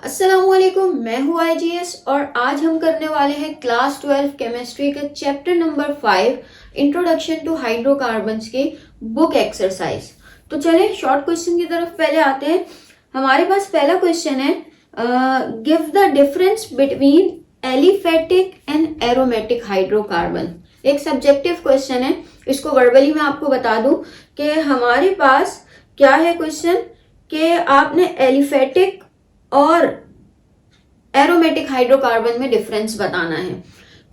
अस्सलामुअलैकुम, मैं हूँ आईजीएस और आज हम करने वाले हैं क्लास 12 केमिस्ट्री के chapter number 5 introduction to hydrocarbons की बुक एक्सरसाइज। तो चले शॉर्ट क्वेश्चन की तरफ पहले आते हैं। हमारे पास पहला क्वेश्चन है, give the difference between aliphatic and aromatic hydrocarbon. एक सब्जेक्टिव क्वेश्चन है, इसको वर्बली मैं आपको बता दूं कि हमारे पास क्या है क्वेश्चन कि आपने एलिफेटिक और एरोमेटिक हाइड्रोकार्बन में डिफरेंस बताना है।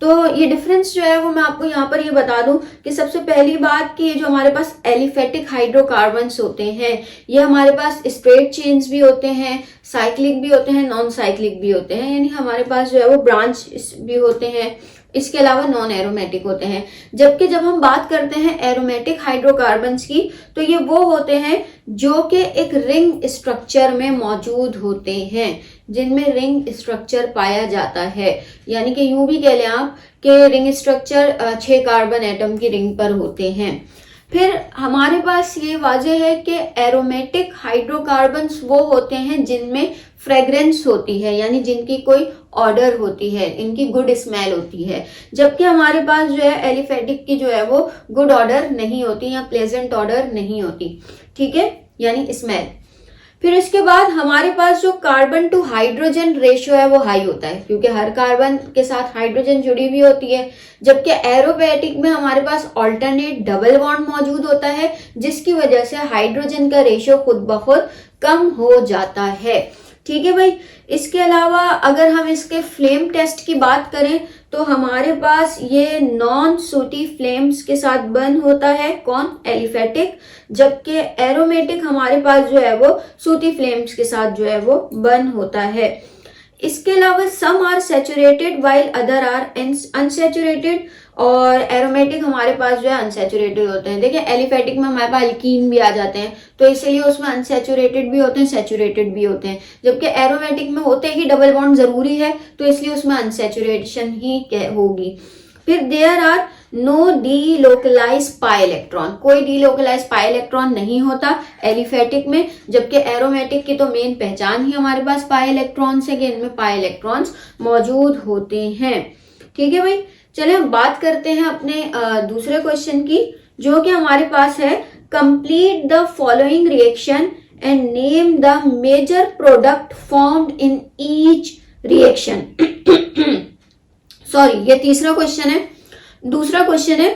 तो ये डिफरेंस जो है वो मैं आपको यहाँ पर ये बता दूं कि सबसे पहली बात कि ये जो हमारे पास एलिफेटिक हाइड्रोकार्बन्स होते हैं ये हमारे पास स्ट्रेट चेन्स भी होते हैं, साइक्लिक भी होते हैं, नॉन साइक्लिक भी होते हैं, यानी हमारे पास जो है वो ब्रांच भी होते हैं। इसके अलावा नॉन एरोमेटिक होते हैं। जबकि जब हम बात करते हैं एरोमेटिक हाइड्रोकार्बन्स की तो ये वो होते हैं जो कि एक रिंग स्ट्रक्चर में मौजूद होते हैं, जिनमें रिंग स्ट्रक्चर पाया जाता है। यानी कि यूं भी कह लें आप कि रिंग स्ट्रक्चर 6 कार्बन एटम की रिंग पर होते हैं। फिर हमारे पास ये वाजह है कि एरोमेटिक हाइड्रोकार्बन्स वो होते हैं जिनमें फ्रेग्रेंस होती है, यानी जिनकी कोई ऑर्डर होती है, इनकी गुड स्मेल होती है। जबकि हमारे पास जो है एलिफेटिक की जो है वो गुड ऑर्डर नहीं होती या प्लेजेंट ऑर्डर नहीं होती, ठीक है, यानी स्मेल। फिर इसके बाद हमारे पास जो कार्बन टू हाइड्रोजन रेशियो है वो हाई होता है, क्योंकि हर कार्बन के साथ हाइड्रोजन जुड़ी हुई होती है। जबकि एरोमेटिक में हमारे पास ऑल्टरनेट डबल बॉन्ड मौजूद होता है, जिसकी वजह से हाइड्रोजन का रेशियो खुद ब खुद कम हो जाता है, ठीक है भाई। इसके अलावा अगर हम इसके फ्लेम टेस्ट की बात करें तो हमारे पास ये नॉन सूटी फ्लेम्स के साथ बर्न होता है, कौन? एलिफेटिक। जबकि एरोमेटिक हमारे पास जो है वो सूटी फ्लेम्स के साथ जो है वो बर्न होता है। इसके अलावा some are saturated while other are unsaturated, और एरोमेटिक हमारे पास जो है अनसैचुरेटेड होते हैं। देखिए एलिफेटिक में हमारे पास अल्कीन भी आ जाते हैं, तो इसलिए उसमें अनसैचुरेटेड भी होते हैं, सैचुरेटेड भी होते हैं। जबकि एरोमेटिक में होते ही डबल बॉन्ड जरूरी है, तो इसलिए उसमें अनसैचुरेशन ही होगी। फिर there are no delocalize pi electron, कोई डी लोकलाइज पाई इलेक्ट्रॉन नहीं होता एलिफेटिक में। जबकि एरोमेटिक की तो मेन पहचान ही हमारे पास पाई इलेक्ट्रॉन्स है कि इनमें पाई इलेक्ट्रॉन्स मौजूद होते हैं, ठीक है भाई। चलिए हम बात करते हैं अपने दूसरे क्वेश्चन की, जो कि हमारे पास है, complete the following reaction and name the major product formed in each reaction. Sorry, ये तीसरा क्वेश्चन है। दूसरा क्वेश्चन है,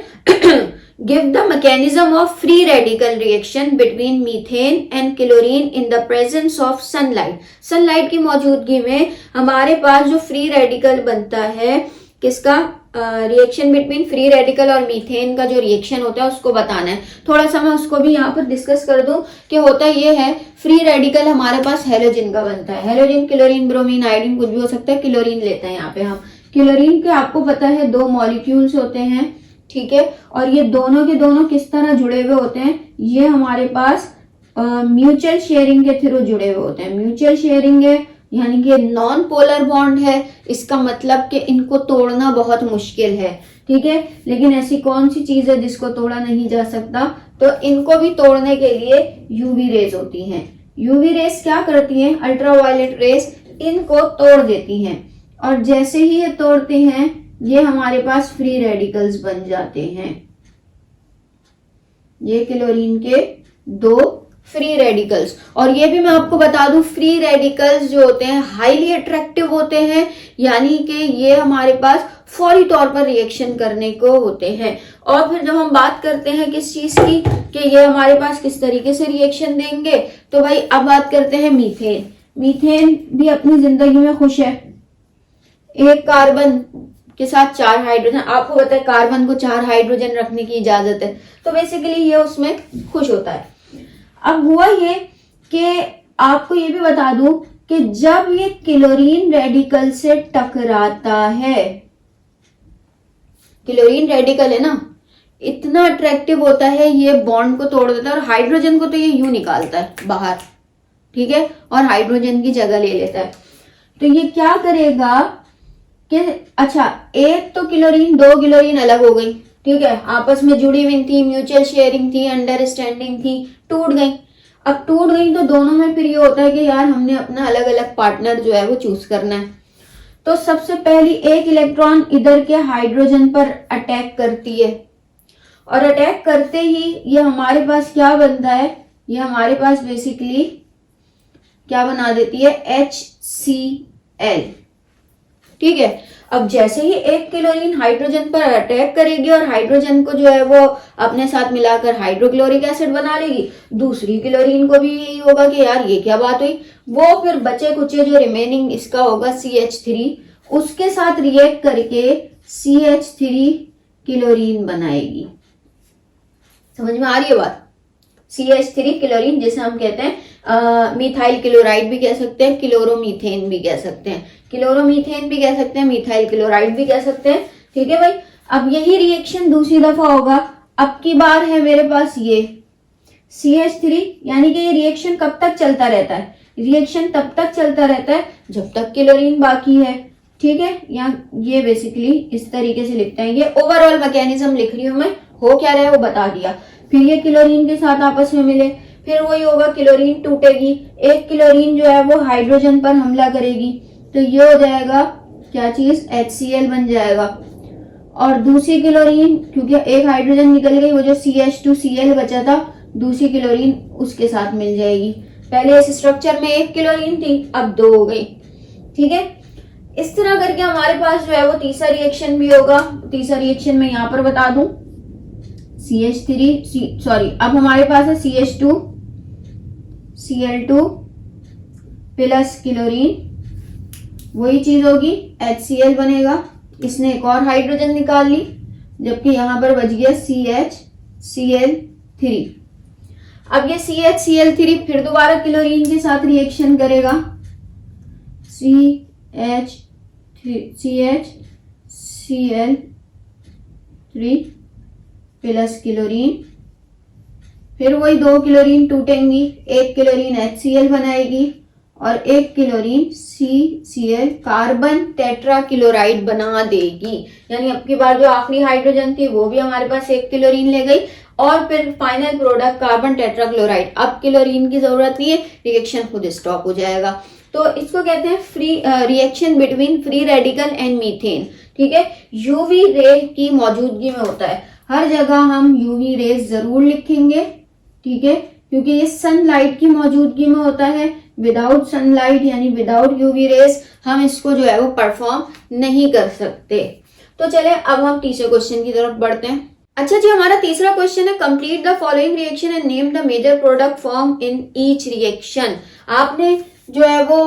give the mechanism of free radical reaction between methane and chlorine in the presence of sunlight. Sunlight की मौजूदगी में हमारे पास जो फ्री रेडिकल बनता है, किसका? रिएक्शन बिटवीन फ्री रेडिकल और मीथेन का जो रिएक्शन होता है उसको बताना है। थोड़ा सा मैं उसको भी यहाँ पर डिस्कस कर दूं कि होता ये है, फ्री रेडिकल हमारे पास हेलोजन का बनता है। हेलोजन, क्लोरीन, ब्रोमीन, आयोडीन कुछ भी हो सकता है। क्लोरीन लेते हैं यहाँ पे हम। क्लोरीन के आपको पता है 2 मॉलिक्यूल्स होते हैं, ठीक है, और ये दोनों के दोनों किस तरह जुड़े हुए होते हैं? ये हमारे पास म्यूचुअल शेयरिंग के थ्रू जुड़े हुए होते हैं। म्यूचुअल शेयरिंग है यानी कि नॉन पोलर बॉन्ड है, इसका मतलब कि इनको तोड़ना बहुत मुश्किल है, ठीक है। लेकिन ऐसी कौन सी चीज है जिसको तोड़ा नहीं जा सकता? तो इनको भी तोड़ने के लिए यूवी रेज होती हैं। यूवी रेज क्या करती हैं? अल्ट्रावायलेट रेज इनको तोड़ देती हैं, और जैसे ही ये तोड़ते हैं ये हमारे पास फ्री रेडिकल्स बन जाते हैं। ये क्लोरीन के 2 फ्री रेडिकल्स। और ये भी मैं आपको बता दूं, फ्री रेडिकल्स जो होते हैं हाईली अट्रैक्टिव होते हैं, यानी कि ये हमारे पास फौरी तौर पर रिएक्शन करने को होते हैं। और फिर जब हम बात करते हैं किस चीज की कि ये हमारे पास किस तरीके से रिएक्शन देंगे, तो भाई अब बात करते हैं मीथेन। मीथेन भी अपनी जिंदगी में खुश है। एक कार्बन के साथ 4 हाइड्रोजन, आपको पता है कार्बन को 4 हाइड्रोजन रखने की इजाजत है, तो बेसिकली ये उसमें खुश होता है। अब हुआ ये कि आपको ये भी बता दूं कि जब ये क्लोरीन रेडिकल से टकराता है, क्लोरीन रेडिकल है ना, इतना अट्रैक्टिव होता है, ये बॉन्ड को तोड़ देता है, और हाइड्रोजन को तो ये यूं निकालता है बाहर, ठीक है, और हाइड्रोजन की जगह ले लेता है। तो ये क्या करेगा कि अच्छा, एक तो क्लोरीन, 2 क्लोरीन अलग हो गई, ठीक है, आपस में जुड़ी हुई थी, म्यूचुअल शेयरिंग थी, अंडरस्टैंडिंग थी, टूट गई। अब टूट गई तो दोनों में फिर ये होता है कि यार हमने अपना अलग अलग पार्टनर जो है वो चूज करना है। तो सबसे पहली एक इलेक्ट्रॉन इधर के हाइड्रोजन पर अटैक करती है और अटैक करते ही ये हमारे पास क्या बनता है, ये हमारे पास बेसिकली क्या बना देती है, HCl। ठीक है, अब जैसे ही एक क्लोरीन हाइड्रोजन पर अटैक करेगी और हाइड्रोजन को जो है वो अपने साथ मिलाकर हाइड्रोक्लोरिक एसिड बना लेगी, दूसरी क्लोरीन को भी यही होगा कि यार ये क्या बात हुई, वो फिर बचे कुचे जो रिमेनिंग इसका होगा CH3, उसके साथ रिएक्ट करके CH3 क्लोरीन बनाएगी। समझ में आ रही है बात? CH3 क्लोरीन, जिसे हम कहते हैं मिथाइल क्लोराइड भी कह सकते हैं, क्लोरोमीथेन भी कह सकते हैं, क्लोरोमीथेन भी कह सकते हैं, मिथाइल क्लोराइड भी कह सकते हैं। ठीक है भाई, अब यही रिएक्शन दूसरी दफा होगा। अब की बार है मेरे पास ये CH3, यानी कि ये रिएक्शन कब तक चलता रहता है, रिएक्शन तब तक चलता रहता है जब तक क्लोरीन बाकी है। ठीक है, यहाँ ये बेसिकली इस तरीके से लिखते हैं, ये ओवरऑल मैकेनिज्म लिख रही हूं मैं, हो क्या रहा है वो बता दिया। फिर ये क्लोरीन के साथ आपस में मिले, फिर वही होगा, क्लोरीन टूटेगी, एक क्लोरीन जो है वो हाइड्रोजन पर हमला करेगी, तो ये हो जाएगा क्या चीज, HCl बन जाएगा। और दूसरी क्लोरीन, क्योंकि एक हाइड्रोजन निकल गई, वो जो CH2Cl बचा था, दूसरी क्लोरीन उसके साथ मिल जाएगी। पहले इस स्ट्रक्चर में एक क्लोरीन थी, अब 2 हो गई। ठीक है, इस तरह करके हमारे पास जो है वो तीसरा रिएक्शन भी होगा। तीसरा रिएक्शन मैं यहाँ पर बता दूं, अब हमारे पास है CH2Cl2 प्लस क्लोरीन, वही चीज होगी, HCl बनेगा। इसने एक और हाइड्रोजन निकाल ली, जबकि यहां पर बच गया CHCl3। अब ये CHCl3 फिर दोबारा क्लोरीन के साथ रिएक्शन करेगा, CHCl3 प्लस क्लोरीन, फिर वही 2 क्लोरीन टूटेंगी, एक क्लोरीन HCl बनाएगी और एक chlorine CCl carbon tetra chloride बना देगी। यानी अब की बार जो आखिरी हाइड्रोजन थी वो भी हमारे पास एक क्लोरीन ले गई और फिर final product carbon tetra chloride. अब क्लोरीन की जरूरत नहीं है, रिएक्शन खुद स्टॉप हो जाएगा। तो इसको कहते हैं free reaction between free radical and methane. ठीक है, यूवी रे की मौजूदगी में होता है। हर जगह हम यूवी रेज जरूर लिखेंगे, ठीक है, क्योंकि ये सनलाइट की मौजूदगी में होता है। विदाउट सनलाइट यानी विदाउट यूवी रेज हम इसको जो है वो परफॉर्म नहीं कर सकते। तो चले अब हम तीसरे क्वेश्चन की तरफ बढ़ते हैं। अच्छा जी, हमारा तीसरा क्वेश्चन है, complete the following reaction and name the major product form in each reaction. आपने जो है वो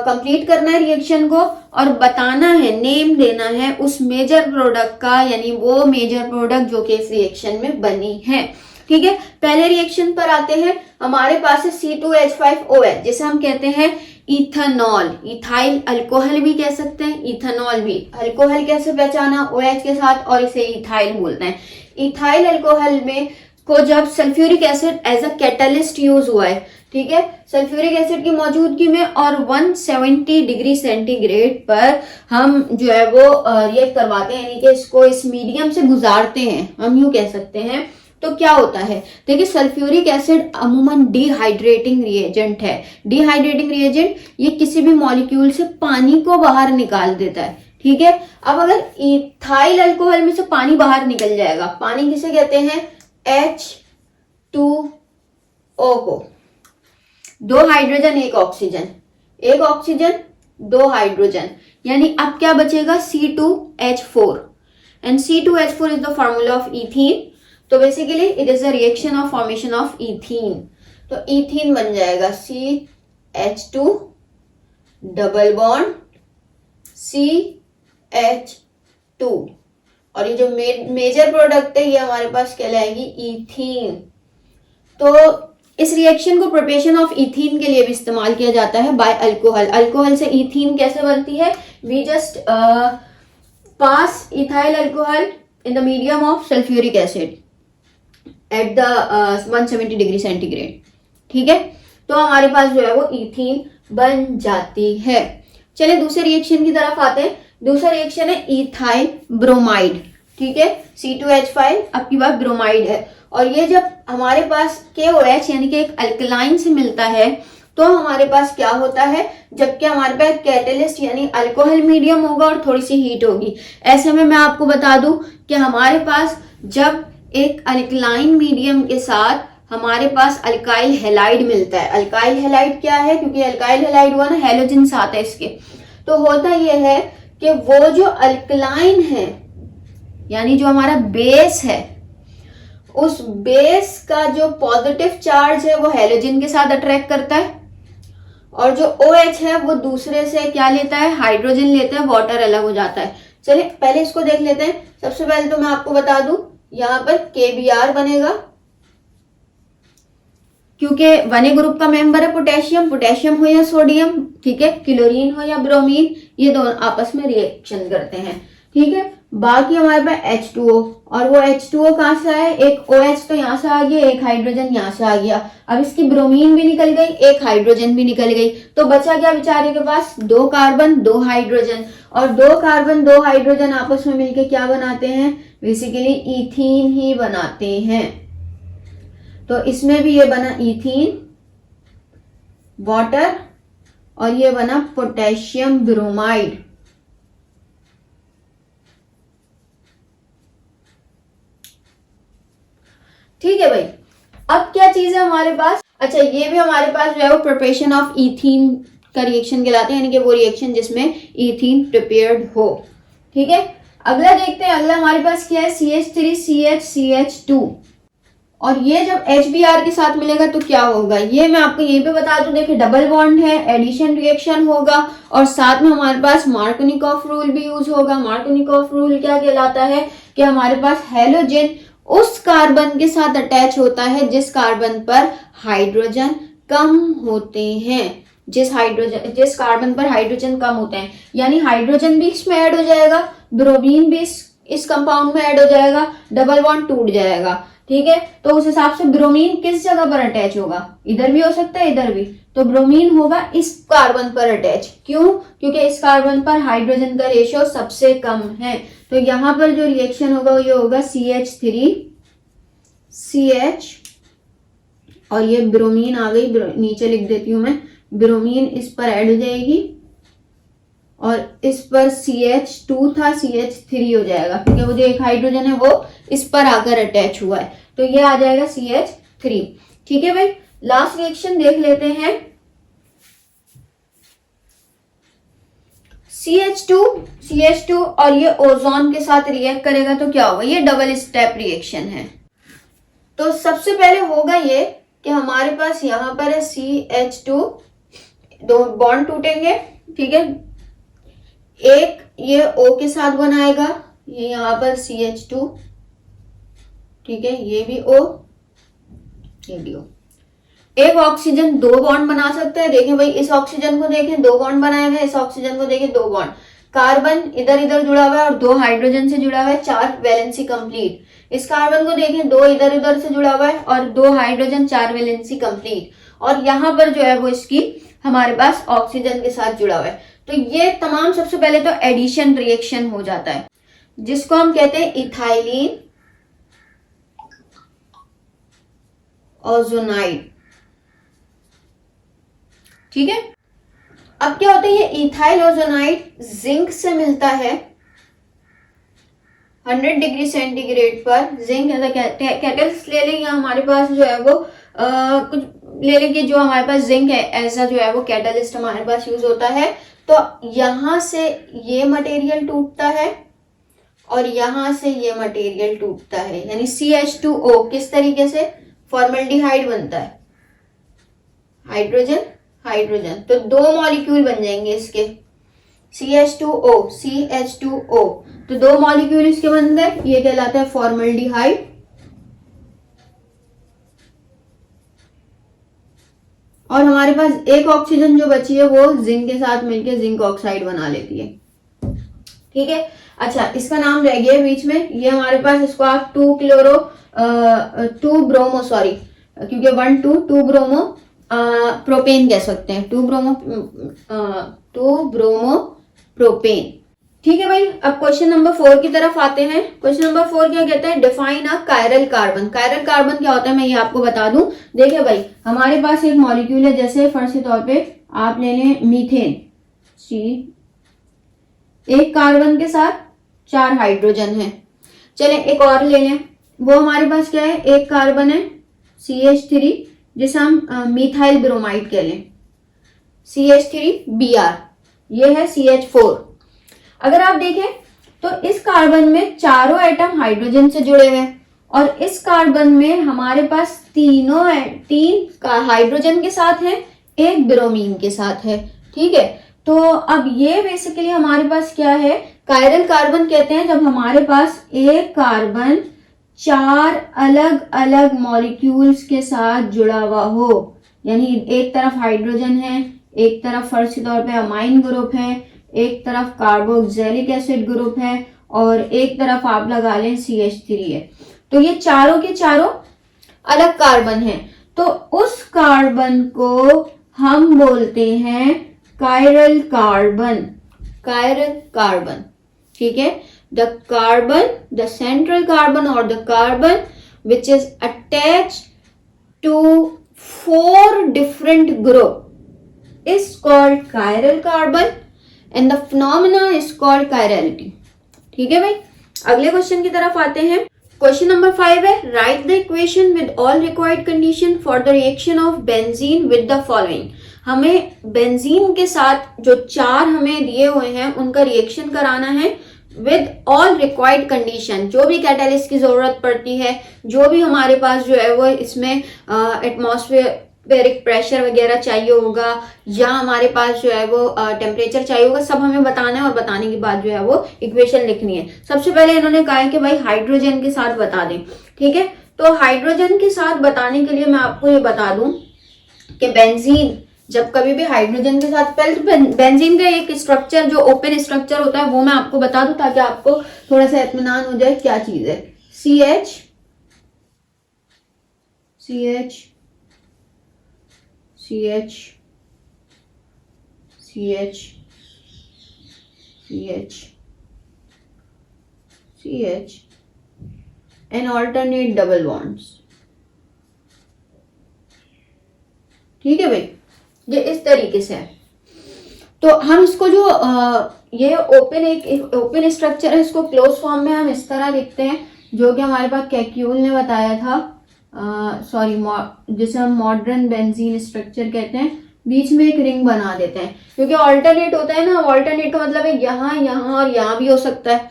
कंप्लीट करना है रिएक्शन को और बताना है, नेम देना है उस मेजर प्रोडक्ट का, यानी वो मेजर प्रोडक्ट जो कि इस रिएक्शन में बनी है। ठीक है, पहले रिएक्शन पर आते हैं। हमारे पास है C2H5OH, जिसे हम कहते हैं इथेनॉल। इथाइल अल्कोहल भी कह सकते हैं, इथेनॉल भी। अल्कोहल कैसे पहचाना, OH के साथ, और इसे इथाइल बोलते हैं। इथाइल अल्कोहल में को जब sulphuric acid as a catalyst use हुआ है, ठीक है, सल्फ्यूरिक एसिड की मौजूदगी में, और 170 डिग्री सेंटीग्रेड पर हम जो है वो रिएक्ट करवाते हैं, यानी कि इसको इस मीडियम से गुजारते हैं, हम यूं कह सकते हैं। तो क्या होता है, देखिए सल्फ्यूरिक एसिड अमूमन डिहाइड्रेटिंग रिएजेंट है। डिहाइड्रेटिंग रिएजेंट ये किसी भी मॉलिक्यूल से पानी को बाहर निकाल देता है। ठीक है, अब अगर इथाइल अल्कोहल में से पानी बाहर निकल जाएगा, पानी किसे कहते हैं, H2O को, 2 हाइड्रोजन 1 ऑक्सीजन, 1 ऑक्सीजन 2 हाइड्रोजन, यानी अब क्या बचेगा, C2H4, and C2H4 is the formula of ethene. तो basically it is a reaction of formation of ethene. तो इथीन बन जाएगा CH2 डबल बॉन्ड CH2, और ये जो मेजर प्रोडक्ट है ये हमारे पास कहलाएगी इथीन। तो इस रिएक्शन को प्रिपरेशन ऑफ इथीन के लिए भी इस्तेमाल किया जाता है बाय अल्कोहल। अल्कोहल से इथीन कैसे बनती है, we just pass ethyl alcohol in the medium of sulphuric acid at the 170 degree centigrade. ठीक है, तो हमारे पास जो है वो इथीन बन जाती है। चलिए दूसरे रिएक्शन की तरफ आते हैं। दूसरा रिएक्शन है इथाइल ब्रोमाइड। ठीक है, C2H5 आपकी बात ब्रोमाइड है। और ये जब हमारे पास KOH यानी कि एक अल्कलाइन से मिलता है तो हमारे पास क्या होता है, जबकि हमारे पास कैटेलिस्ट यानी अल्कोहल मीडियम होगा और थोड़ी सी हीट होगी। ऐसे में मैं आपको बता दूं कि हमारे पास जब एक अल्कलाइन मीडियम के साथ हमारे पास अल्काइल हैलाइड मिलता है। अल्काइल हैलाइड क्या है, क्योंकि अल्काइल हैलाइड हुआ ना, हैलोजन साथ है इसके, तो होता यह है कि वो जो अल्कलाइन है यानी जो हमारा बेस है, उस बेस का जो पॉजिटिव चार्ज है वो हैलोजन के साथ अट्रैक्ट करता है, और जो OH है वो दूसरे से क्या लेता है, हाइड्रोजन लेता है, वाटर अलग हो जाता है। चलिए पहले इसको देख लेते हैं। सबसे पहले तो मैं आपको बता दूं, यहां पर KBr बनेगा क्योंकि वने ग्रुप का मेंबर है पोटेशियम, पोटेशियम हो या सोडियम, ठीक है, क्लोरीन हो या ब्रोमीन, ये दोनों आपस में रिएक्शन करते हैं, ठीक है। बाकी हमारे पास H2O, और वो H2O कहां से आया, एक OH तो यहां से आ गया, एक हाइड्रोजन यहां से आ गया। अब इसकी ब्रोमीन भी निकल गई, एक हाइड्रोजन भी निकल गई, तो बचा क्या बेचारे के पास, 2 कार्बन 2 हाइड्रोजन। और 2 कार्बन 2 हाइड्रोजन आपस में मिलकर क्या बनाते हैं, बेसिकली इथीन ही बनाते हैं। तो इसमें भी ये बना इथीन, वाटर, और ये बना पोटेशियम ब्रोमाइड। ठीक है भाई, अब क्या चीज है हमारे पास, अच्छा ये भी हमारे पास जो है वो प्रिपरेशन ऑफ इथीन का रिएक्शन कहलाते हैं, यानी कि वो रिएक्शन जिसमें इथीन प्रिपेयर्ड हो। ठीक है, अगला देखते हैं, अगला हमारे पास क्या है, CH3CH2। और ये जब HBr के साथ मिलेगा तो क्या होगा, ये मैं आपको यहीं पे बता दूं, देखिए डबल बॉन्ड है, एडिशन रिएक्शन होगा, और साथ में हमारे पास मार्कोनिकॉफ रूल भी यूज होगा। मार्कोनिकॉफ रूल क्या कहलाता है कि हमारे पास हैलोजन उस कार्बन के साथ अटैच होता है जिस कार्बन पर हाइड्रोजन कम होते हैं, जिस कार्बन पर हाइड्रोजन कम होते हैं, यानी हाइड्रोजन भी इसमें ऐड हो जाएगा, ब्रोमीन भी इस कंपाउंड में ऐड हो जाएगा, डबल बॉन्ड टूट जाएगा। ठीक है, तो उस हिसाब से ब्रोमीन किस जगह पर अटैच होगा, इधर भी हो सकता है इधर भी, तो ब्रोमीन होगा इस कार्बन पर अटैच। क्यों, क्योंकि इस कार्बन पर हाइड्रोजन का रेशियो सबसे कम है। तो यहां पर जो रिएक्शन होगा ये होगा CH3CH, और ये ब्रोमीन आ गई, नीचे लिख देती हूं मैं, ब्रोमीन इस पर ऐड हो जाएगी, और इस पर CH2 था, CH3 हो जाएगा, क्योंकि वो जो एक हाइड्रोजन है वो इस पर आकर अटैच हुआ है, तो ये आ जाएगा CH3। ठीक है भाई, लास्ट रिएक्शन देख लेते हैं, CH2 और ये ओजोन के साथ रिएक्ट करेगा तो क्या होगा, ये डबल स्टेप रिएक्शन है। तो सबसे पहले होगा ये कि हमारे पास यहां पर है CH2, 2 बॉन्ड टूटेंगे, ठीक है, एक ये O के साथ बनाएगा, ये यहां पर CH2, ठीक है, ये भी O, ये भी O। एक ऑक्सीजन 2 बॉन्ड बना सकता है, देखें भाई इस ऑक्सीजन को देखें 2 बॉन्ड बनाए हुए, इस ऑक्सीजन को देखें 2 बॉन्ड, कार्बन इधर इधर जुड़ा हुआ है और 2 हाइड्रोजन से जुड़ा हुआ है, 4 वैलेंसी कंप्लीट। इस कार्बन को देखें 2 इधर उधर से जुड़ा हुआ है और 2 हाइड्रोजन, 4 वैलेंसी कंप्लीट, और यहां पर जो है वो इसकी हमारे पास ऑक्सीजन के साथ जुड़ा हुआ है। तो ये तमाम सबसे पहले तो एडिशन रिएक्शन हो जाता है, जिसको हम कहते हैं इथाइलिन ओजोनाइड। ठीक है, अब क्या होता है, ये इथाइल ओजोनाइड जिंक से मिलता है 100 डिग्री सेंटीग्रेड पर। जिंक कैटलिस्ट ले लें, या हमारे पास जो है वो कुछ ले लें कि जो हमारे पास जिंक है ऐसा जो है वो कैटलिस्ट हमारे पास यूज होता है। तो यहां से ये मटेरियल टूटता है और यहां से ये मटेरियल टूटता है, यानी CH2O किस तरीके से, फॉर्मल्डिहाइड बनता है, हाइड्रोजन हाइड्रोजन, तो 2 मॉलिक्यूल बन जाएंगे इसके, CH2O, तो 2 मॉलिक्यूल इसके बन गए, ये कहलाता है फॉर्मल्डिहाइड। और हमारे पास एक ऑक्सीजन जो बची है वो जिंक के साथ मिलकर जिंक ऑक्साइड बना लेती है। ठीक है, अच्छा इसका नाम रह गया बीच में, ये हमारे पास इसको आप 2 ब्रोमो सॉरी, क्योंकि 2 ब्रोमो प्रोपेन कह सकते हैं, 2 ब्रोमो प्रोपेन। ठीक है भाई, अब क्वेश्चन नंबर 4 की तरफ आते हैं। क्वेश्चन नंबर 4 क्या कहता है, define a chiral carbon. Chiral carbon क्या होता है मैं ये आपको बता दूं। देखिए भाई, हमारे पास एक मॉलिक्यूल है, जैसे फर्स्ट के तौर पे आप ले लें मीथेन, सी, एक कार्बन के साथ 4 हाइड्रोजन है। चले एक और ले लें, वो हमारे पास क्या है, एक कार्बन है CH3, जिसे हम मिथाइल ब्रोमाइड कह लें, CH3Br, ये है CH4। अगर आप देखें तो इस कार्बन में चारों एटम हाइड्रोजन से जुड़े हुए हैं, और इस कार्बन में हमारे पास तीन हाइड्रोजन के साथ है, एक ब्रोमीन के साथ है। ठीक है, तो अब ये बेसिकली हमारे पास क्या है, कायरल कार्बन कहते हैं जब हमारे पास एक कार्बन 4 अलग अलग मॉलिक्यूल्स के साथ जुड़ा हुआ हो। यानी एक तरफ हाइड्रोजन है, एक तरफ फर्स्ट के तौर पे अमाइन ग्रुप है, एक तरफ कार्बोक्सिलिक एसिड ग्रुप है, और एक तरफ आप लगा लें CH3 है। तो ये चारों के चारों अलग कार्बन है, तो उस कार्बन को हम बोलते हैं कायरल कार्बन। कायरल कार्बन, ठीक है। The carbon, the central carbon और the carbon which is attached to 4 different group is called chiral carbon and the phenomena is called chirality. ठीक है भाई, अगले क्वेश्चन की तरफ आते हैं। क्वेश्चन नंबर 5 है, right the equation with all required condition for the reaction of benzene with the following. हमें बेंजीन के साथ जो 4 हमें दिए हुए हैं उनका रिएक्शन कराना है विद ऑल रिक्वायर्ड कंडीशन। जो भी कैटालिस्ट की जरूरत पड़ती है, जो भी हमारे पास जो है वो इसमें एटमॉस्फेरिक प्रेशर वगैरह चाहिए होगा, या हमारे पास जो है वो टेम्परेचर चाहिए होगा, सब हमें बताना है, और बताने के बाद जो है वो इक्वेशन लिखनी है। सबसे पहले इन्होंने कहा है कि भाई हाइड्रोजन के साथ बता दें। ठीक है, तो हाइड्रोजन के साथ बताने के लिए मैं आपको ये बता दूं कि बेंजीन जब कभी भी हाइड्रोजन के साथ, पहले तो बेंजीन का एक स्ट्रक्चर जो ओपन स्ट्रक्चर होता है वो मैं आपको बता दूं ताकि आपको थोड़ा सा इत्मीनान हो जाए क्या चीज है। CH CH CH CH CH CH and alternate double bonds। ठीक है भाई, ये इस तरीके से है। तो हम इसको जो ये ओपन स्ट्रक्चर है, इसको क्लोज फॉर्म में हम इस तरह लिखते हैं, जो कि हमारे पास कैक्यूल ने बताया था, जिसे हम मॉडर्न बेंजीन स्ट्रक्चर कहते हैं। बीच में एक रिंग बना देते हैं, क्योंकि ऑल्टरनेट होता है ना, ऑल्टरनेट का मतलब है यहाँ यहाँ और यहाँ भी हो सकता है,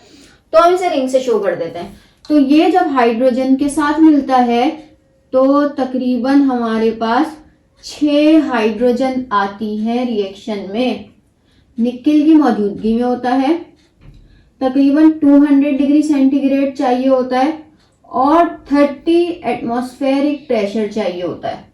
तो हम इसे रिंग से शो कर देते हैं। तो ये जब हाइड्रोजन के साथ मिलता है तो तकरीबन हमारे पास 6 हाइड्रोजन आती है रिएक्शन में। निकेल की मौजूदगी में होता है, तकरीबन 200 डिग्री सेंटीग्रेड चाहिए होता है, और 30 एटमॉस्फेरिक प्रेशर चाहिए होता है।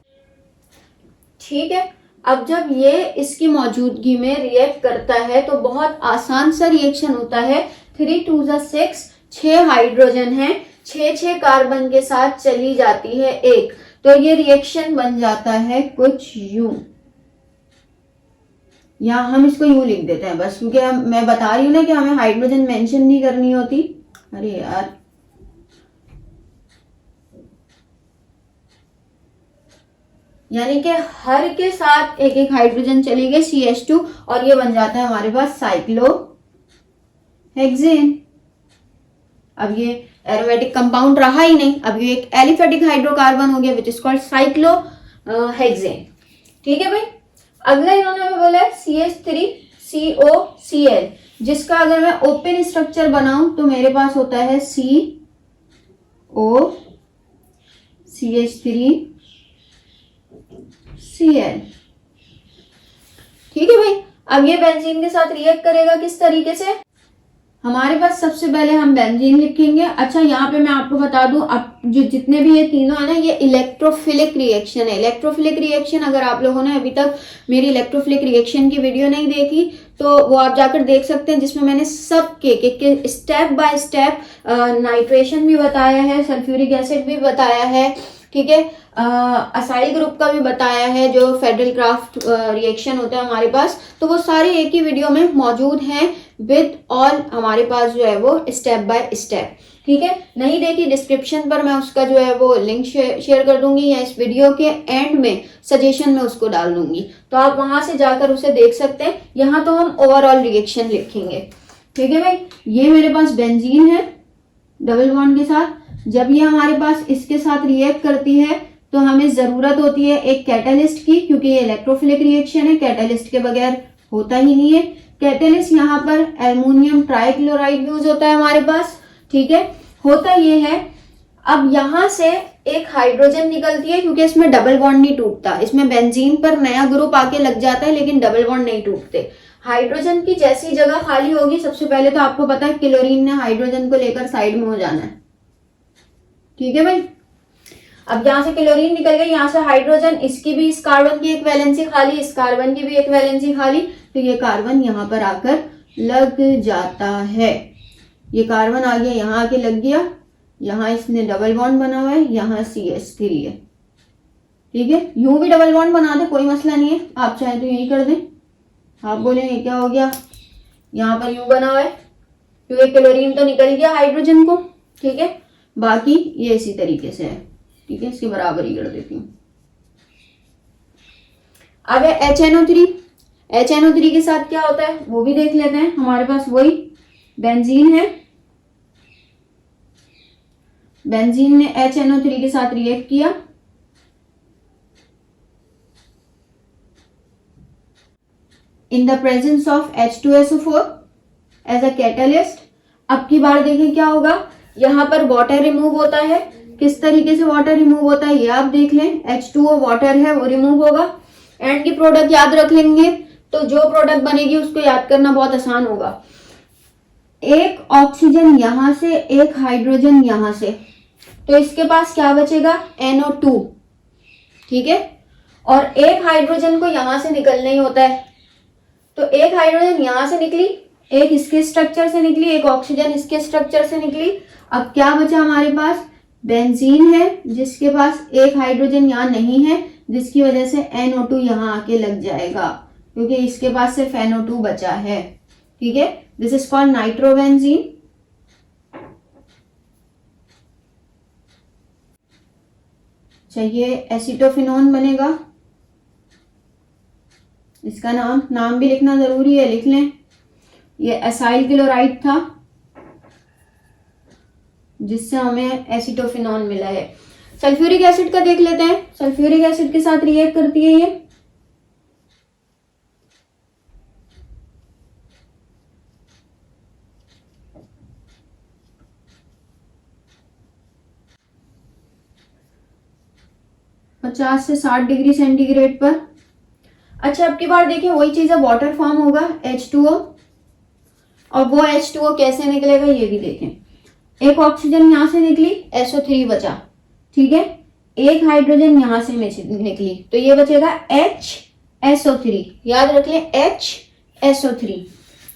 ठीक है, अब जब ये इसकी मौजूदगी में रिएक्ट करता है तो बहुत आसान सा रिएक्शन होता है। 3 2 6, 6 हाइड्रोजन है, 6 कार्बन के साथ चली जाती है एक, तो ये रिएक्शन बन जाता है कुछ यूं, या हम इसको यूं लिख देते हैं बस, क्योंकि मैं बता रही हूं ना कि हमें हाइड्रोजन मेंशन नहीं करनी होती। अरे यार, यानी कि हर के साथ एक एक हाइड्रोजन चली गई CH2, और ये बन जाता है हमारे पास साइक्लोहेक्सेन। अब ये एरोमेटिक कंपाउंड रहा ही नहीं, अब ये एक एलिफेटिक हाइड्रोकार्बन हो गया विच इज कॉल्ड साइक्लोहेक्सेन। ठीक है भाई, अगला इन्होंने बोला है CH3COCl, जिसका अगर मैं ओपन स्ट्रक्चर बनाऊं तो मेरे पास होता है CO CH3Cl। ठीक है भाई, अब ये बेंजीन के साथ रिएक्ट करेगा किस तरीके से। हमारे पास सबसे पहले हम बेंजीन लिखेंगे। अच्छा, यहाँ पे मैं आपको बता दूं, अब जो जितने भी ये तीनों है ना, ये इलेक्ट्रोफिलिक रिएक्शन है। इलेक्ट्रोफिलिक रिएक्शन अगर आप लोगों ने अभी तक मेरी इलेक्ट्रोफिलिक रिएक्शन की वीडियो नहीं देखी तो वो आप जाकर देख सकते हैं, जिसमें मैंने सब के स्टेप बाय स्टेप नाइट्रेशन भी बताया है, सल्फ्यूरिक एसिड भी बताया है, ठीक है। असाइल ग्रुप का भी बताया है, जो फेडरल क्राफ्ट रिएक्शन होता है हमारे पास, तो वो सारे एक ही वीडियो में मौजूद हैं विद ऑल हमारे पास जो है वो स्टेप बाय स्टेप, ठीक है। नहीं देखी, डिस्क्रिप्शन पर मैं उसका जो है वो लिंक शेयर कर दूंगी, या इस वीडियो के एंड में सजेशन में उसको डाल दूंगी, तो आप वहां से जाकर उसे देख सकते हैं। यहाँ तो हम ओवरऑल रिएक्शन लिखेंगे, ठीक है भाई। ये मेरे पास बेंजीन है डबल बॉन्ड के साथ। जब ये हमारे पास इसके साथ रिएक्ट करती है तो हमें जरूरत होती है एक कैटलिस्ट की, क्योंकि ये इलेक्ट्रोफिलिक रिएक्शन है, कैटलिस्ट के बगैर होता ही नहीं है। कैटलिस्ट यहाँ पर एल्युमिनियम ट्राइक्लोराइड यूज होता है हमारे पास, ठीक है। होता ये है, अब यहां से एक हाइड्रोजन निकलती है, क्योंकि इसमें डबल बॉन्ड नहीं टूटता, इसमें बेंजीन पर नया ग्रुप आके लग जाता है, लेकिन डबल बॉन्ड नहीं टूटते। हाइड्रोजन की जैसी जगह खाली होगी, सबसे पहले तो आपको पता है क्लोरीन ने हाइड्रोजन को लेकर साइड में हो जाना है, ठीक है भाई। अब यहां से क्लोरीन निकल गई, यहां से हाइड्रोजन, इसकी भी इस कार्बन की एक वैलेंसी खाली, इस कार्बन की भी एक वैलेंसी खाली, तो ये कार्बन यहां पर आकर लग जाता है। ये कार्बन आ गया, यहां आके लग गया, यहां इसने डबल बॉन्ड बना हुआ है, यहां CH3 है, ठीक है। यूं भी डबल बॉन्ड बना दे, कोई मसला नहीं है, आप चाहे तो यही कर दें। आप बोलेंगे क्या हो गया, यहाँ पर यूं बना हुआ है, क्योंकि क्लोरीन तो निकल गया हाइड्रोजन को, ठीक है। बाकी ये इसी तरीके से है, ठीक है, इसकी बराबरी कर देती हूँ। अब है HNO3। HNO3 के साथ क्या होता है वो भी देख लेते हैं। हमारे पास वही बेंजीन है, बेंजीन ने HNO3 के साथ रिएक्ट किया, in the presence of H2SO4 as a catalyst. अब की बार देखें क्या होगा, यहां पर वाटर रिमूव होता है। किस तरीके से वाटर रिमूव होता है ये आप देख लें। H2O वाटर है, वो रिमूव होगा। एंड की प्रोडक्ट याद रख लेंगे, तो जो प्रोडक्ट बनेगी उसको याद करना बहुत आसान होगा। एक ऑक्सीजन यहां से, एक हाइड्रोजन यहां से, तो इसके पास क्या बचेगा, NO2, ठीक है। और एक हाइड्रोजन को यहां से निकलना ही होता है, तो एक हाइड्रोजन यहां से निकली, एक इसके स्ट्रक्चर से निकली, एक ऑक्सीजन इसके स्ट्रक्चर से निकली। अब क्या बचा हमारे पास, बेंजीन है, जिसके पास एक हाइड्रोजन यहां नहीं है, जिसकी वजह से NO2 यहां आके लग जाएगा, क्योंकि इसके पास सिर्फ NO2 बचा है, ठीक है। This is called nitrobenzene. चाहिए एसिटोफिनोन बनेगा, इसका नाम भी लिखना जरूरी है, लिख लें। ये एसाइल क्लोराइड था, जिससे हमें एसिटोफिनोन मिला है। सल्फ्यूरिक एसिड का देख लेते हैं। सल्फ्यूरिक एसिड के साथ रिएक्ट करती है ये, पचास से 60 डिग्री सेंटीग्रेड पर। अच्छा, अब की बार देखिए वही चीज है, वाटर फॉर्म होगा H2O, और वो H2O कैसे निकलेगा ये भी देखें। एक ऑक्सीजन यहां से निकली, SO3 बचा, ठीक है। एक हाइड्रोजन यहां से निकली, तो ये बचेगा HSO3, याद रख लें HSO3।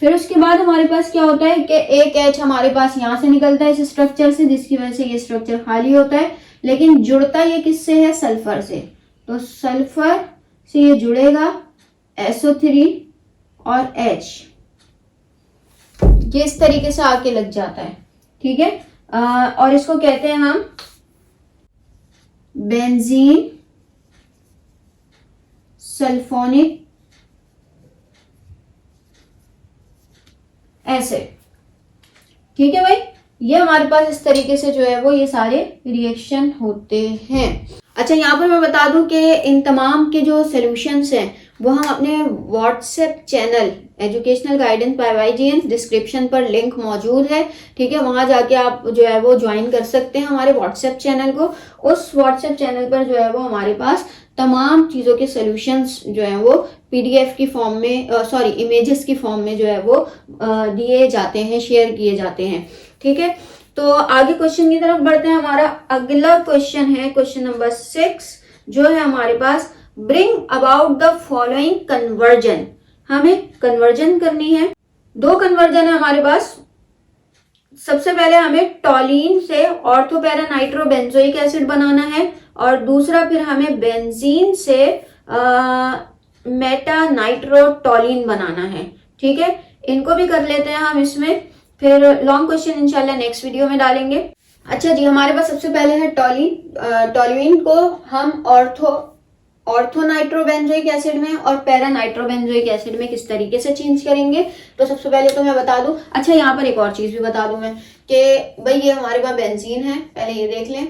फिर उसके बाद हमारे पास क्या होता है कि एक H हमारे पास यहां से निकलता है इस स्ट्रक्चर से, जिसकी वजह से ये स्ट्रक्चर खाली होता है, लेकिन जुड़ता ये किससे है, सल्फर से। तो सल्फर से ये जुड़ेगा SO3 और H, ये इस तरीके से आके लग जाता है, ठीक है। और इसको कहते हैं हम बेंजीन सल्फोनिक एसिड, ठीक है भाई। ये हमारे पास इस तरीके से जो है वो ये सारे रिएक्शन होते हैं। अच्छा, यहाँ पर मैं बता दूं कि इन तमाम के जो सॉल्यूशंस हैं वो हम अपने WhatsApp channel educational guidance bye YGN, description पर लिंक मौजूद है, ठीक है। वहां जाके आप जो है वो ज्वाइन कर सकते हैं हमारे व्हाट्सएप चैनल को। उस व्हाट्सएप चैनल पर जो है वो हमारे पास तमाम चीजों के सॉल्यूशंस जो है वो PDF की फॉर्म में, इमेजेस की फॉर्म में जो है वो दिए जाते हैं, शेयर किए जाते हैं, ठीक है। तो आगे क्वेश्चन की तरफ बढ़ते हैं। हमारा अगला क्वेश्चन है क्वेश्चन नंबर 6, जो है हमारे पास bring about the following conversion. हमें कन्वर्जन करनी है, 2 कन्वर्जन है हमारे पास। सबसे पहले हमें टॉलिन से ऑर्थोपैरा नाइट्रोबेंजोइक एसिड बनाना है, और दूसरा फिर हमें बेंजीन से मेटा नाइट्रोटोलिन बनाना है। ठीक है, इनको भी कर लेते हैं हम इसमें, फिर लॉन्ग क्वेश्चन इंशाल्लाह नेक्स्ट वीडियो में डालेंगे। अच्छा जी, हमारे पास सबसे पहले है टोलिन। टोलुइन को हम ऑर्थो नाइट्रोबेंजोइक एसिड में और पैरा नाइट्रोबेंजोइक एसिड में किस तरीके से चेंज करेंगे। तो सबसे पहले तो मैं बता दूं, अच्छा यहाँ पर एक और चीज भी बता दूं मैं कि भाई ये हमारे पास बेंजीन है, पहले ये देख लें,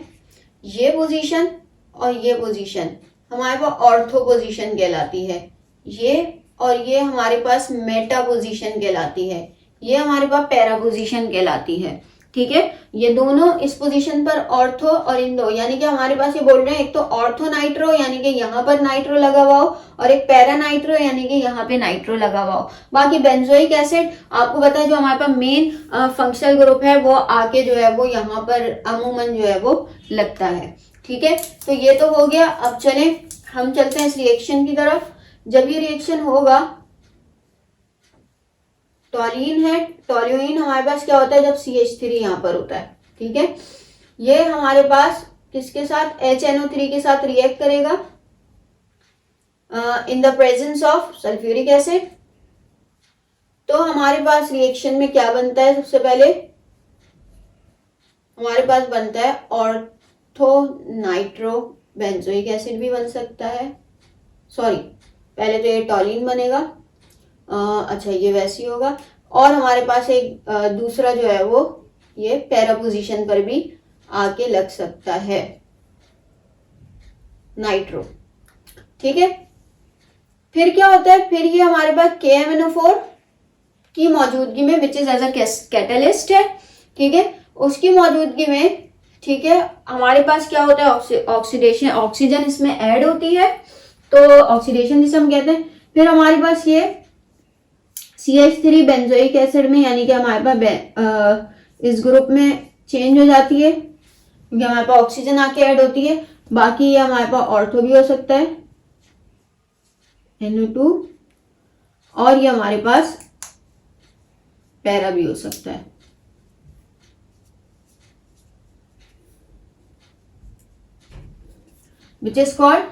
ये पोजीशन और ये पोजीशन हमारे पास ऑर्थो पोजीशन कहलाती है, ये और ये हमारे पास मेटा पोजीशन कहलाती है, ये हमारे पास पैरा पोजीशन कहलाती है। ठीक है, ये दोनों इस पोजीशन पर ऑर्थो और इन दो, यानी कि हमारे पास ये बोल रहे हैं एक तो ऑर्थो नाइट्रो यानी कि यहाँ पर नाइट्रो लगा हुआ हो, और एक पैरा नाइट्रो यानी कि यहाँ पे नाइट्रो लगा हुआ हो। बाकी बेंजोइक एसिड आपको पता है जो हमारे पास मेन फंक्शनल ग्रुप है वो आके जो है वो यहाँ पर अमूमन जो है वो लगता है। ठीक है, तो ये तो हो गया। अब चले हम चलते हैं इस रिएक्शन की तरफ। जब ये रिएक्शन होगा, टोलिन है, टोल्यूइन हमारे पास क्या होता है जब CH3 यहाँ पर होता है। ठीक है, ये हमारे पास किसके साथ, HNO3 के साथ रिएक्ट करेगा इन the presence of sulphuric acid. तो हमारे पास रिएक्शन में क्या बनता है, सबसे पहले हमारे पास बनता है ऑर्थो नाइट्रो बेंजोइक एसिड भी बन सकता है, सॉरी पहले तो ये टोलिन बनेगा, अच्छा ये वैसे ही होगा, और हमारे पास एक दूसरा जो है वो ये पैरा पोजीशन पर भी आके लग सकता है, नाइट्रो। ठीक है, फिर क्या होता है, फिर ये हमारे पास KMNO4 की मौजूदगी में, which is as a catalyst है। ठीक है, उसकी मौजूदगी में, ठीक है, हमारे पास क्या होता है, ऑक्सीडेशन, ऑक्सीजन इसमें ऐड होती है, तो ऑक्सीडेशन जिसे हम कहते हैं। फिर हमारे पास ये CH3 बेंजोइक एसिड में, यानी कि हमारे पास इस ग्रुप में चेंज हो जाती है क्योंकि हमारे पास ऑक्सीजन आके ऐड होती है। बाकी ये हमारे पास ऑर्थो भी हो सकता है NO2, और ये हमारे पास पैरा भी हो सकता है। Which is called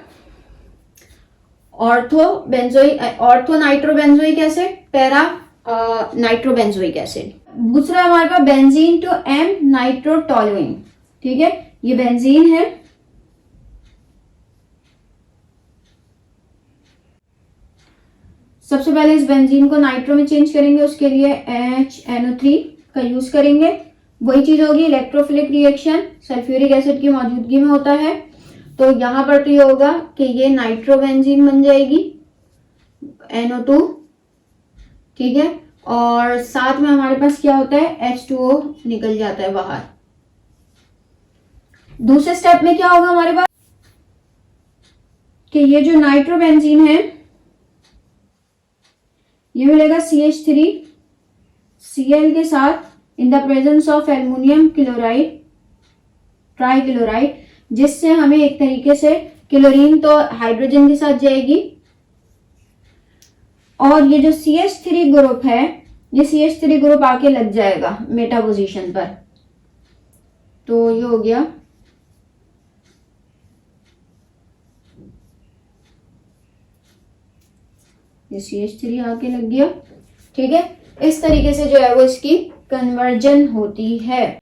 ortho nitrobenzoic acid, para nitrobenzoic acid. दूसरा हमारे पास बेंजीन टू M नाइट्रोटोलुइन। ठीक है, ये बेंजीन है, सबसे पहले इस बेंजीन को नाइट्रो में चेंज करेंगे, उसके लिए HNO3 का यूज करेंगे। वही चीज होगी, इलेक्ट्रोफिलिक रिएक्शन सल्फ्यूरिक एसिड की मौजूदगी में होता है। तो यहां पर तो ये होगा कि ये नाइट्रोबेंजीन बन जाएगी NO2। ठीक है, और साथ में हमारे पास क्या होता है, H2O निकल जाता है बाहर। दूसरे स्टेप में क्या होगा हमारे पास कि ये जो नाइट्रोबेंजीन है ये मिलेगा CH3 Cl के साथ इन the presence of aluminium chloride, trichloride, जिससे हमें एक तरीके से क्लोरीन तो हाइड्रोजन के साथ जाएगी, और ये जो CH3 ग्रुप है, ये CH3 ग्रुप आके लग जाएगा मेटा पोजीशन पर। तो ये हो गया, ये CH3 आके लग गया। ठीक है, इस तरीके से जो है वो इसकी कन्वर्जन होती है।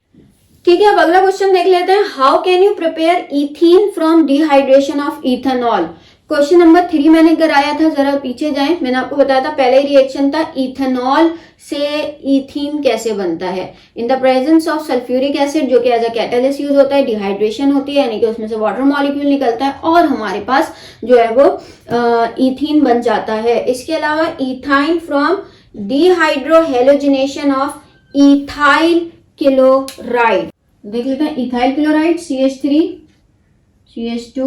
ठीक है, अब अगला क्वेश्चन देख लेते हैं। How can you prepare ethene from dehydration of ethanol. Question number 3 मैंने कराया था, जरा पीछे जाएं, मैंने आपको बताया था पहले ही रिएक्शन था इथेनॉल से इथीन कैसे बनता है। इन the presence of sulphuric acid, जो कि एज अ कैटलिस्ट यूज होता है, डिहाइड्रेशन होती है यानी कि उसमें से वाटर मॉलिक्यूल निकलता है और हमारे पास जो है वो इथीन बन जाता है। इसके अलावा ethyne from dehydrohalogenation of ethyl chloride. देख लेते हैं, ethyl chloride CH3 CH2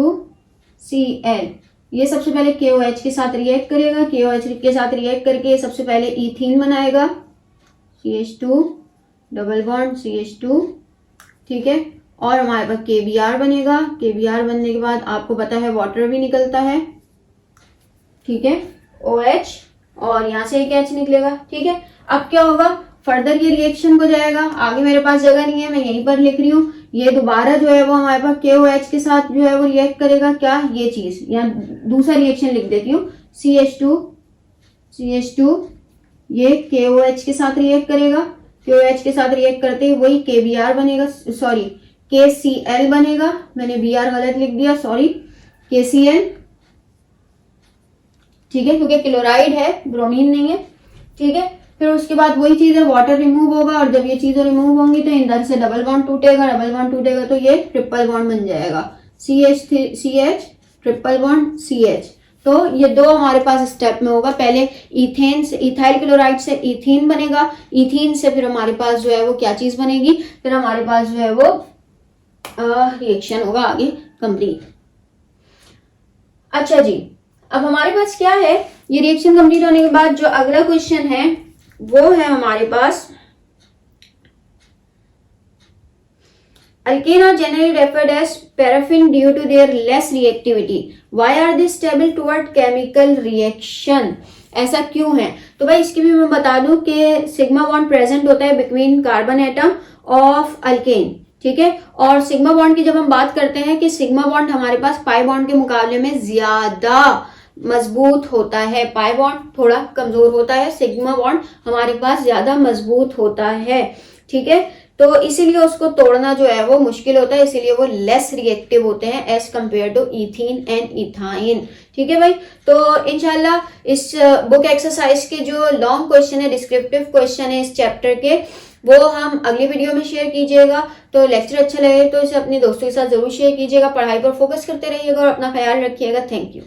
Cl, ये सबसे पहले KOH के साथ रिएक्ट करेगा, KOH के साथ रिएक्ट करके ये सबसे पहले इथीन बनाएगा, CH2 डबल बॉन्ड CH2। ठीक है, और हमारे पास KBr बनेगा, KBr बनने के बाद आपको पता है वाटर भी निकलता है। ठीक है, OH, और यहां से एक H निकलेगा। ठीक है, अब क्या होगा, फर्दर ये रिएक्शन को जाएगा, आगे मेरे पास जगह नहीं है, मैं यहीं पर लिख रही हूँ ये दोबारा जो है वो हमारे पास KOH के साथ जो है वो रिएक्ट करेगा, क्या, ये चीज, या दूसरा रिएक्शन लिख देती हूँ, CH2 ये KOH के साथ रिएक्ट करेगा, KOH के साथ रिएक्ट करते ही वही KBr बनेगा, सॉरी KCl बनेगा, मैंने Br गलत लिख दिया, सॉरी, KCl, ठीक है, क्योंकि क्लोराइड है, ब्रोमीन नहीं है, ठीक है। फिर उसके बाद वही चीज है, वाटर रिमूव होगा, और जब ये चीजें रिमूव होंगी तो इधर से डबल बॉन्ड टूटेगा, तो ये ट्रिपल बॉन्ड बन जाएगा, CH ट्रिपल बॉन्ड CH। तो ये दो हमारे पास स्टेप में होगा, पहले इथेन से, इथाइल क्लोराइड से इथीन बनेगा, इथीन से फिर हमारे पास जो है वो क्या चीज बनेगी, फिर हमारे पास जो है वो रिएक्शन होगा आगे कंप्लीट। अच्छा जी, अब हमारे पास क्या है, ये रिएक्शन कंप्लीट होने के बाद जो अगला क्वेश्चन है वो है हमारे पास, Alkane are generally referred as paraffin due to their less reactivity. Why are they stable toward chemical reaction? ऐसा क्यों है? तो भाई इसकी भी मैं बता दूं कि सिग्मा बॉन्ड प्रेजेंट होता है between carbon atom of alkane, ठीक है। और सिग्मा बॉन्ड की जब हम बात करते हैं कि सिग्मा बॉन्ड हमारे पास पाई बॉन्ड के मुकाबले में ज्यादा मजबूत होता है, पाई बॉन्ड थोड़ा कमजोर होता है, सिग्मा बॉन्ड हमारे पास ज्यादा मजबूत होता है, ठीक है। तो इसीलिए उसको तोड़ना जो है वो मुश्किल होता है, इसीलिए वो लेस रिएक्टिव होते हैं as compare to ethene and ethyne, ठीक है भाई। तो इंशाल्लाह इस बुक एक्सरसाइज के जो लॉन्ग क्वेश्चन है, डिस्क्रिप्टिव क्वेश्चन है इस चैप्टर के, वो हम अगली वीडियो में शेयर कीजिएगा। तो लेक्चर अच्छा लगे तो इसे अपने दोस्तों के साथ जरूर शेयर कीजिएगा, पढ़ाई पर फोकस करते रहिएगा और अपना ख्याल रखिएगा। Thank you.